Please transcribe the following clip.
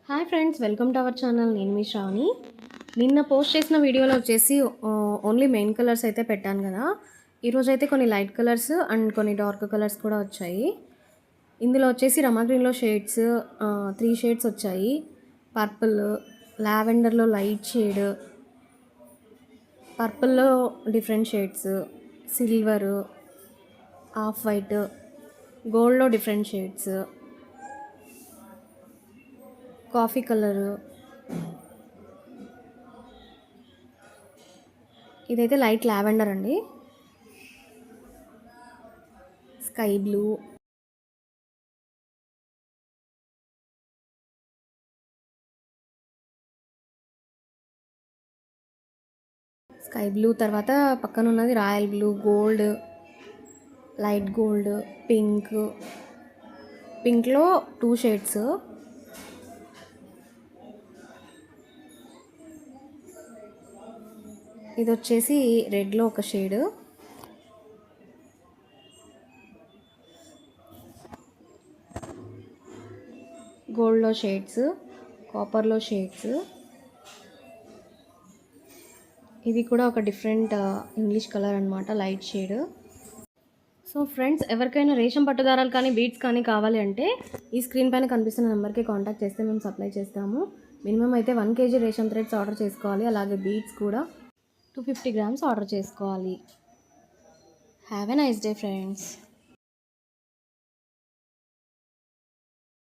Hi friends, welcome to our channel. నేను మీ శ్రావణి. నిన్న post చేసిన వీడియోలో వచ్చేసి ఓన్లీ మెయిన్ కలర్స్ అయితే పెట్టాను కదా. ఈరోజు అయితే కొన్ని లైట్ కలర్స్ అండ్ కొన్ని డార్క్ కలర్స్ కూడా వచ్చాయి. ఇందులో వచ్చేసి రమా గ్రీన్లో షేడ్స్ 3 షేడ్స్ వచ్చాయి. పర్పుల్, లావెండర్లో లైట్ షేడ్, పర్పుల్లో different shades, silver, off white, గోల్డ్లో డిఫరెంట్ షేడ్స్, కాఫీ కలరు, ఇదైతే లైట్ లావెండర్ అండి, స్కై బ్లూ, తర్వాత పక్కన ఉన్నది royal blue, gold, light gold, పింక్లో 2 షేడ్స్, ఇది వచ్చేసి రెడ్లో ఒక షేడ్, గోల్డ్లో షేడ్స్, కాపర్లో షేడ్స్, ఇది కూడా ఒక డిఫరెంట్ ఇంగ్లీష్ కలర్ అనమాట, లైట్ షేడ్. సో ఫ్రెండ్స్, ఎవరికైనా రేషం పట్టుదారాలు కానీ బీడ్స్ కానీ కావాలి అంటే ఈ స్క్రీన్ పైన కనిపిస్తున్న నెంబర్కి కాంటాక్ట్ చేస్తే మేము సప్లై చేస్తాము. మినిమం అయితే 1 kg రేషం థ్రెడ్స్ ఆర్డర్ చేసుకోవాలి. అలాగే బీడ్స్ కూడా 250 grams ఆర్డర్ చేసుకోవాలి. Have a nice day friends.